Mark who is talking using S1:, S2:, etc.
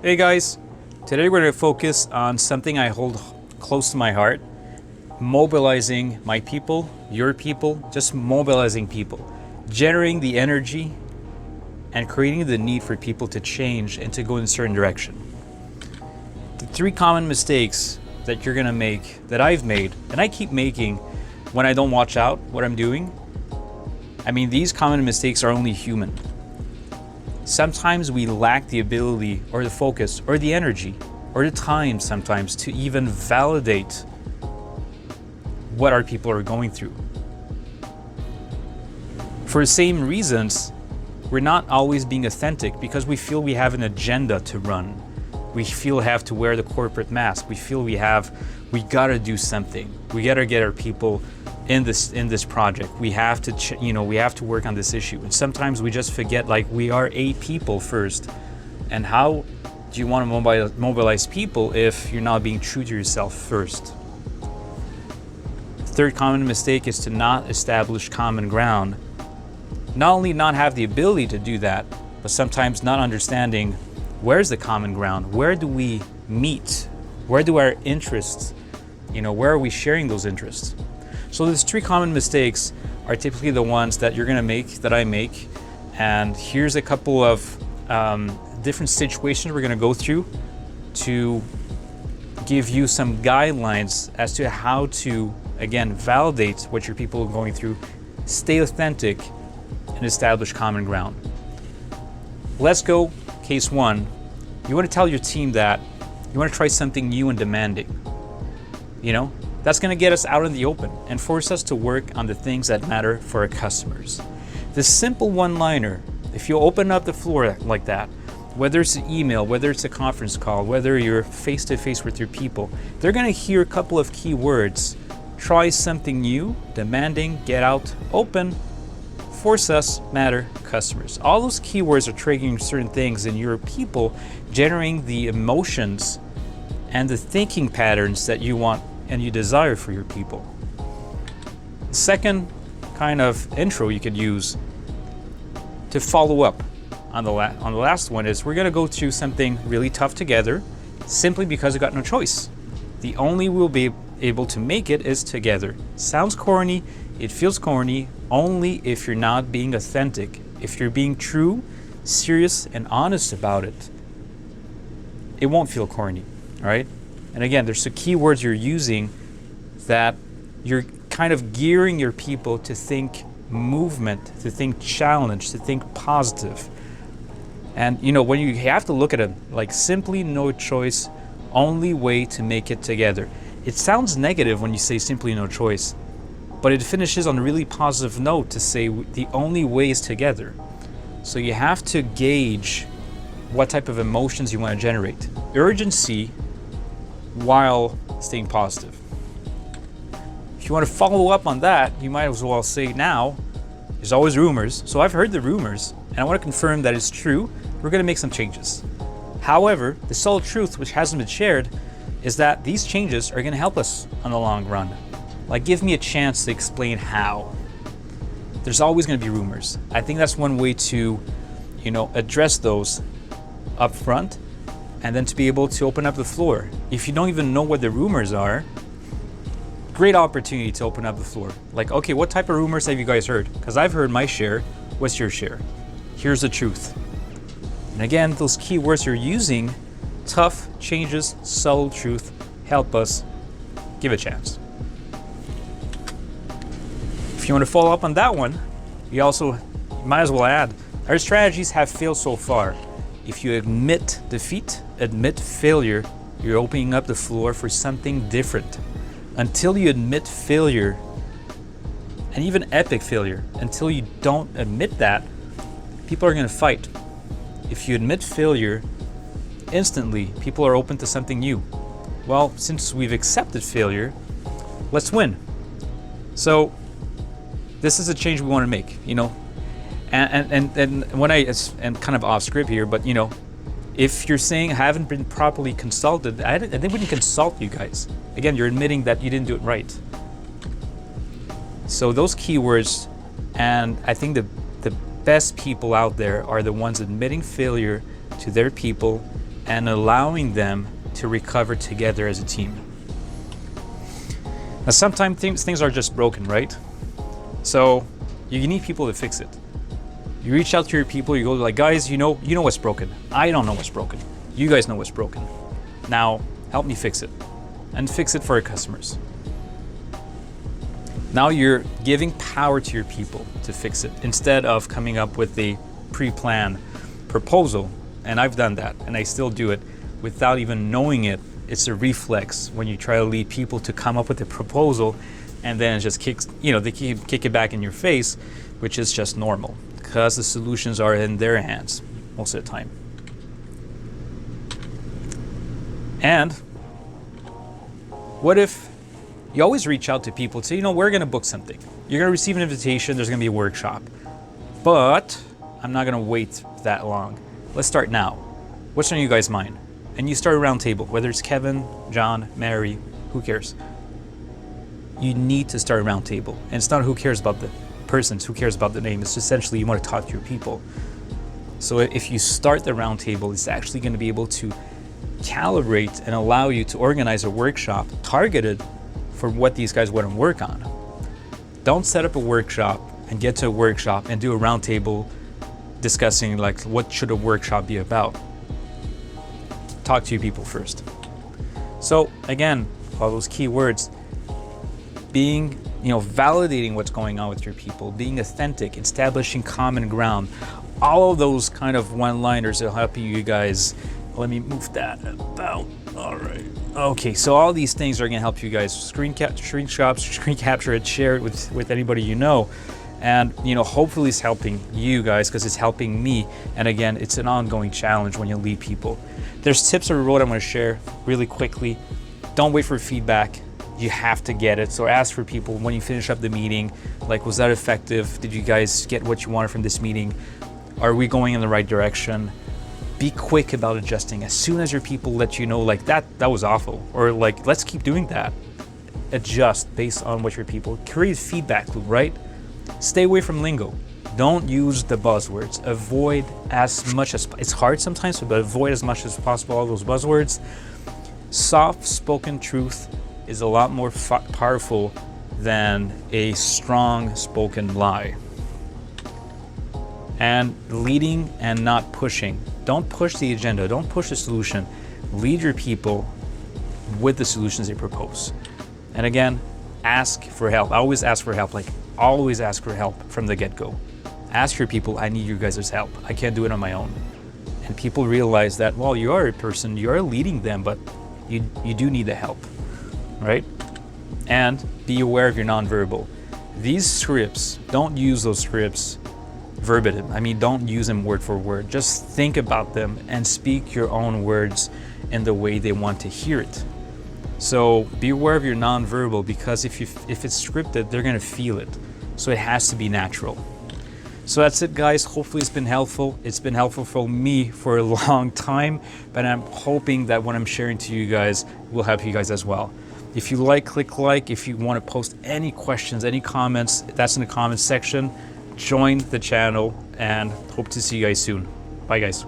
S1: Hey guys, today we're going to focus on something I hold close to my heart, mobilizing my people, your people, just mobilizing people, generating the energy and creating the need for people to change and to go in a certain direction. The three common mistakes that you're going to make, that I've made, and I keep making when I don't watch out what I'm doing. I mean, these common mistakes are only human. Sometimes we lack the ability or the focus or the energy or the time sometimes to even validate what our people are going through. For the same reasons, we're not always being authentic because we feel we have an agenda to run. We feel we have to wear the corporate mask. We feel we gotta do something. We gotta get our people in this project. We have to, we have to work on this issue. And sometimes we just forget, like, we are a people first. And how do you want to mobilize people if you're not being true to yourself first? The third common mistake is to not establish common ground. Not only not have the ability to do that, but sometimes not understanding where's the common ground? Where do we meet? Where do our interests, where are we sharing those interests? So these three common mistakes are typically the ones that you're gonna make, that I make. And here's a couple of different situations we're gonna go through to give you some guidelines as to how to, again, validate what your people are going through, stay authentic, and establish common ground. Let's go, case one. You wanna tell your team that you wanna try something new and demanding. That's gonna get us out in the open and force us to work on the things that matter for our customers. This simple one-liner, if you open up the floor like that, whether it's an email, whether it's a conference call, whether you're face-to-face with your people, they're gonna hear a couple of key words. Try something new, demanding, get out, open, force us, matter, customers. All those keywords are triggering certain things in your people, generating the emotions and the thinking patterns that you want and you desire for your people. Second kind of intro you could use to follow up on the last one is we're gonna go through something really tough together simply because we got no choice. The only way we'll be able to make it is together. Sounds corny, it feels corny, only if you're not being authentic. If you're being true, serious, and honest about it, it won't feel corny, all right? And again, there's the keywords you're using that you're kind of gearing your people to think movement, to think challenge, to think positive. And when you have to look at it like simply no choice, only way to make it together. It sounds negative when you say simply no choice, but it finishes on a really positive note to say the only way is together. So you have to gauge what type of emotions you want to generate. Urgency while staying positive. If you want to follow up on that, you might as well say now, there's always rumors. So I've heard the rumors and I want to confirm that it's true. We're going to make some changes. However, the solid truth, which hasn't been shared, is that these changes are going to help us on the long run. Like, give me a chance to explain how. There's always going to be rumors. I think that's one way to, address those up front and then to be able to open up the floor. If you don't even know what the rumors are, great opportunity to open up the floor. Like, okay, what type of rumors have you guys heard? Because I've heard my share. What's your share? Here's the truth. And again, those keywords you're using, tough, changes, subtle truth, help us. Give it a chance. If you want to follow up on that one, you might as well add, our strategies have failed so far. If you admit defeat, admit failure, you're opening up the floor for something different. Until you admit failure, and even epic failure, until you don't admit that, people are going to fight. If you admit failure, instantly people are open to something new. Well, since we've accepted failure, let's win. So this is a change we want to make, and when and kind of off script here, but if you're saying I haven't been properly consulted, I think we didn't consult you guys. Again, you're admitting that you didn't do it right. So those keywords, and I think the best people out there are the ones admitting failure to their people and allowing them to recover together as a team. Now, sometimes things are just broken, right? So you need people to fix it. You reach out to your people, you go like, guys, you know what's broken. I don't know what's broken. You guys know what's broken. Now, help me fix it. And fix it for your customers. Now you're giving power to your people to fix it instead of coming up with a pre-planned proposal. And I've done that, and I still do it without even knowing it. It's a reflex when you try to lead people to come up with a proposal, and then it just kicks, they kick it back in your face, which is just normal because the solutions are in their hands most of the time. And what if you always reach out to people and say, we're going to book something. You're going to receive an invitation. There's going to be a workshop. But I'm not going to wait that long. Let's start now. What's on you guys' mind? And you start a round table, whether it's Kevin, John, Mary, who cares? You need to start a round table. And it's not who cares about the persons, who cares about the name. It's essentially you want to talk to your people. So if you start the round table, it's actually going to be able to calibrate and allow you to organize a workshop targeted for what these guys want to work on. Don't set up a workshop and get to a workshop and do a roundtable discussing like what should a workshop be about. Talk to your people first. So again, all those key words, being, validating what's going on with your people, being authentic, establishing common ground, all of those kind of one-liners will help you guys. Let me move that about. All right. Okay, so all these things are going to help you guys screen capture it, share it with anybody you know. And, hopefully it's helping you guys because it's helping me. And again, it's an ongoing challenge when you lead people. There's tips on the road I'm going to share really quickly. Don't wait for feedback. You have to get it. So ask for people when you finish up the meeting, like, was that effective? Did you guys get what you wanted from this meeting? Are we going in the right direction? Be quick about adjusting. As soon as your people let you know, like, that was awful, or like, let's keep doing that. Adjust based on what your people create. Feedback loop, right? Stay away from lingo. Don't use the buzzwords. Avoid as much as, it's hard sometimes, but avoid as much as possible all those buzzwords. Soft spoken truth is a lot more powerful than a strong spoken lie. And leading and not pushing. Don't push the agenda, don't push the solution. Lead your people with the solutions they propose. And again, ask for help. Always ask for help, always ask for help from the get-go. Ask your people, I need you guys' help. I can't do it on my own. And people realize that, well, you are a person, you are leading them, but you do need the help, right? And be aware of your nonverbal. These scripts, don't use those scripts verbatim. Don't use them word for word. Just think about them and speak your own words in the way they want to hear it. So be aware of your nonverbal, because if it's scripted, they're going to feel it. So it has to be natural. So that's it, guys. Hopefully it's been helpful. It's been helpful for me for a long time, but I'm hoping that what I'm sharing to you guys will help you guys as well. If you like, click like. If you want to post any questions, any comments, that's in the comments section. Join the channel and hope to see you guys soon. Bye, guys.